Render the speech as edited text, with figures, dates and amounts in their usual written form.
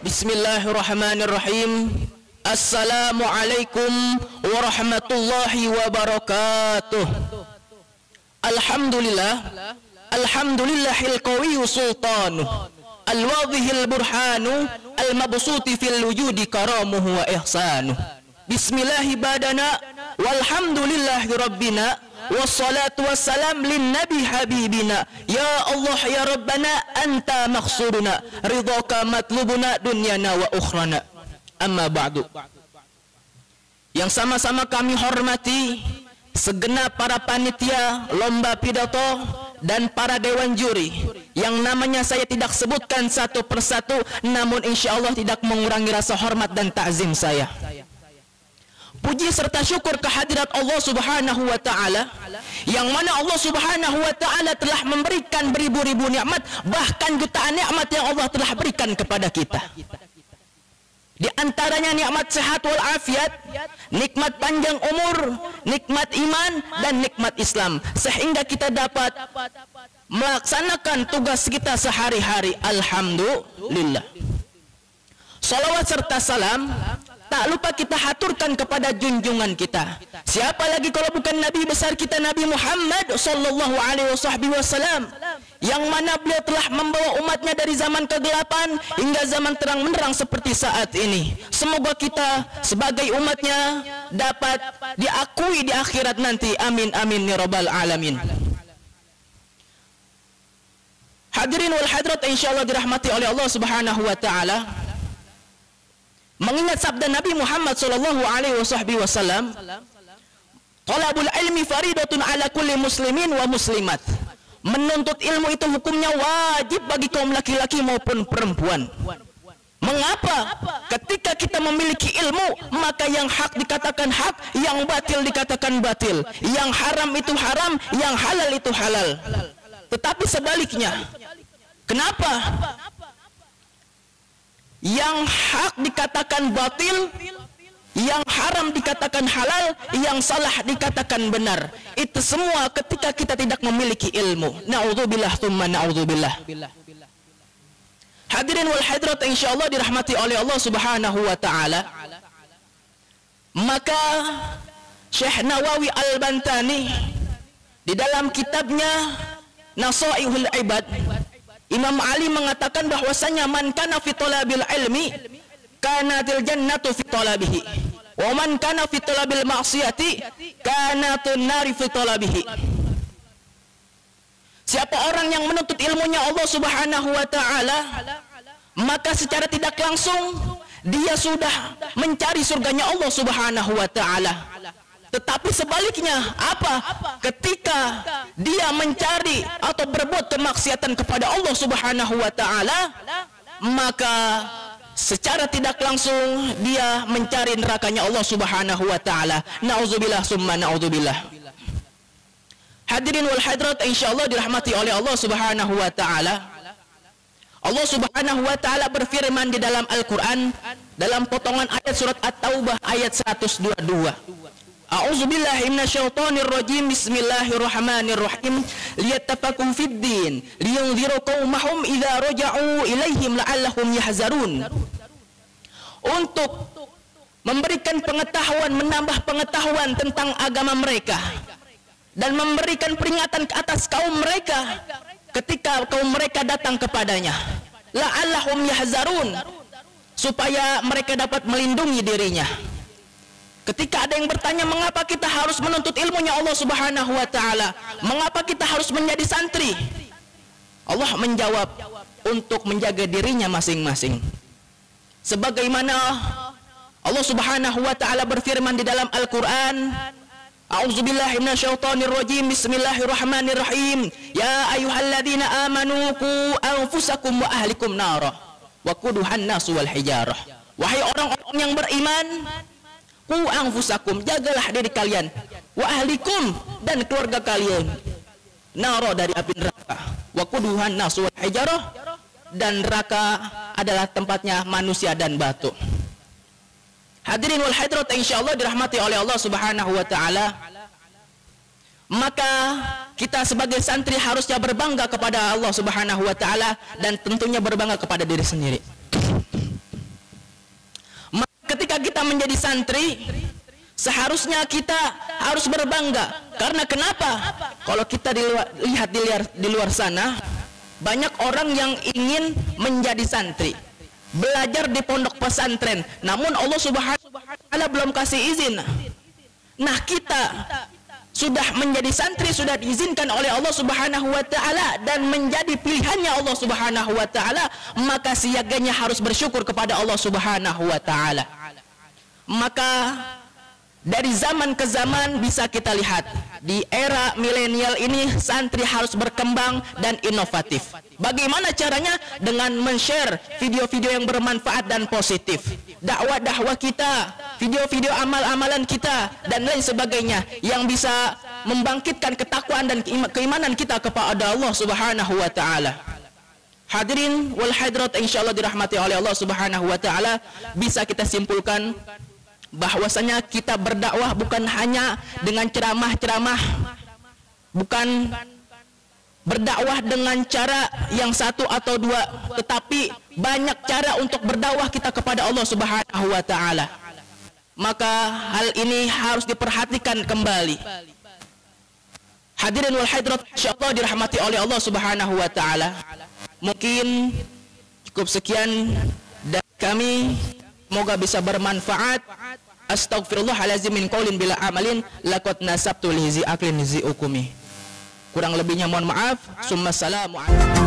Bismillahirrahmanirrahim. Assalamualaikum warahmatullahi wabarakatuh. Alhamdulillah, alhamdulillahil qawiyyu sultanuh, al-wadhihil burhanu, al-mabsuti fil wujudi karamuhu wa ihsanuh. Bismillahi badana walhamdulillahi rabbina wassalatu wassalam lin nabi habibina. Ya Allah ya Rabbana anta makhsuruna ridhaka matlubuna dunyana wa ukhrana. Amma ba'du. Yang sama-sama kami hormati segenap para panitia lomba pidato dan para dewan juri yang namanya saya tidak sebutkan satu persatu, namun insya Allah tidak mengurangi rasa hormat dan ta'zim saya. Puji serta syukur kehadirat Allah Subhanahu wa Ta'ala, yang mana Allah Subhanahu wa Ta'ala telah memberikan beribu-ribu nikmat, bahkan jutaan nikmat yang Allah telah berikan kepada kita. Di antaranya nikmat sehat wal afiat, nikmat panjang umur, nikmat iman, dan nikmat Islam, sehingga kita dapat melaksanakan tugas kita sehari-hari. Alhamdulillah. Salawat serta salam tak lupa kita haturkan kepada junjungan kita. Siapa lagi kalau bukan Nabi besar kita, Nabi Muhammad sallallahu alaihi wasallam, yang mana beliau telah membawa umatnya dari zaman kegelapan hingga zaman terang benderang seperti saat ini. Semoga kita sebagai umatnya dapat diakui di akhirat nanti. Amin amin ya rabbal alamin. Hadirin wal hadirat insyaallah dirahmati oleh Allah Subhanahu wa Ta'ala. Mengingat sabda Nabi Muhammad sallallahu alaihi wasallam, talabul ilmi faridatun ala kulli muslimin wa muslimat. Menuntut ilmu itu hukumnya wajib bagi kaum laki-laki maupun perempuan. Mengapa? Ketika kita memiliki ilmu, maka yang hak dikatakan hak, yang batil dikatakan batil, yang haram itu haram, yang halal itu halal. Tetapi sebaliknya, kenapa? Yang hak dikatakan batil, yang haram dikatakan halal, yang salah dikatakan benar. Itu semua ketika kita tidak memiliki ilmu. Na'udzubillah tsumma na'udzubillah. Hadirin wal hadirat insyaallah dirahmati oleh Allah Subhanahu wa Ta'ala. Maka Syekh Nawawi Al-Bantani di dalam kitabnya Nasaihul Ibad, Imam Ali mengatakan bahwasanya man kana fi talabil ilmi kanatil jannatu fi talabihi, wa man kana fi talabil ma'siyati kanatun nari fi talabihi. Siapa orang yang menuntut ilmunya Allah Subhanahu wa Ta'ala, maka secara tidak langsung dia sudah mencari surganya Allah Subhanahu wa Ta'ala. Tetapi sebaliknya, apa? Ketika dia mencari atau berbuat kemaksiatan kepada Allah Subhanahu wa Ta'ala, maka secara tidak langsung dia mencari nerakanya Allah Subhanahu wa Ta'ala. Na'udzubillah summa na'udzubillah. Hadirin wal hadirat insyaallah dirahmati oleh Allah Subhanahu wa Ta'ala. Allah Subhanahu wa Ta'ala berfirman di dalam Al-Quran, dalam potongan ayat surat At-Taubah ayat 122. A'udzubillahi minasyaitonir rajim. Bismillahirrahmanirrahim. Liyattafaqu fid din liyunziru qaumahum idza raja'u ilaihim la'allahum yahzarun. Untuk memberikan pengetahuan, menambah pengetahuan tentang agama mereka dan memberikan peringatan ke atas kaum mereka ketika kaum mereka datang kepadanya. La'allahum yahzarun, supaya mereka dapat melindungi dirinya. Ketika ada yang bertanya mengapa kita harus menuntut ilmunya Allah Subhanahu wa Ta'ala, mengapa kita harus menjadi santri, Allah menjawab untuk menjaga dirinya masing-masing. Sebagaimana Allah Subhanahu wa Ta'ala berfirman di dalam Al-Quran, A'udzubillahi minasyaitonir rajim. Bismillahirrahmanirrahim. Ya ayyuhalladzina amanu qu anfusakum wa ahlikum nara wa quduhan nasu wal hijarah. Wahai orang-orang yang beriman, qu anfusakum, jagalah diri kalian, wa ahlikum, dan keluarga kalian, naro, dari api neraka, wa quduhan nasu wal hijarah, dan neraka adalah tempatnya manusia dan batu. Hadirin wal hadirat insyaallah dirahmati oleh Allah Subhanahu wa Ta'ala. Maka kita sebagai santri harusnya berbangga kepada Allah Subhanahu wa taala dan tentunya berbangga kepada diri sendiri. Maka ketika kita menjadi santri, seharusnya kita harus berbangga. Karena kenapa? Kalau kita lihat di luar sana, banyak orang yang ingin menjadi santri, belajar di pondok pesantren, namun Allah Subhanahu wa taala belum kasih izin. Nah, kita sudah menjadi santri, sudah diizinkan oleh Allah Subhanahu wa taala dan menjadi pilihannya Allah Subhanahu wa taala, maka siaganya harus bersyukur kepada Allah Subhanahu wa taala. Maka dari zaman ke zaman bisa kita lihat, di era milenial ini santri harus berkembang dan inovatif. Bagaimana caranya? Dengan men-share video-video yang bermanfaat dan positif, dakwah-dakwah kita, video-video amal-amalan kita dan lain sebagainya yang bisa membangkitkan ketakwaan dan keimanan kita kepada Allah Subhanahu wa taala. Hadirin wal hadirat insyaallah dirahmati oleh Allah Subhanahu wa taala, bisa kita simpulkan bahwasanya kita berdakwah bukan hanya dengan ceramah-ceramah, bukan berdakwah dengan cara yang satu atau dua, tetapi banyak cara untuk berdakwah kita kepada Allah Subhanahu wa taala. Maka hal ini harus diperhatikan kembali. Hadirin wal hadirat insyaallah dirahmati oleh Allah Subhanahu wa taala. Mungkin cukup sekian dari kami, semoga bisa bermanfaat. Astaghfirullahalazim min qaulin bila amalin laqad nasabtu lizi aklin lizi ukumi. Kurang lebihnya mohon maaf. Summa salamu alaikum.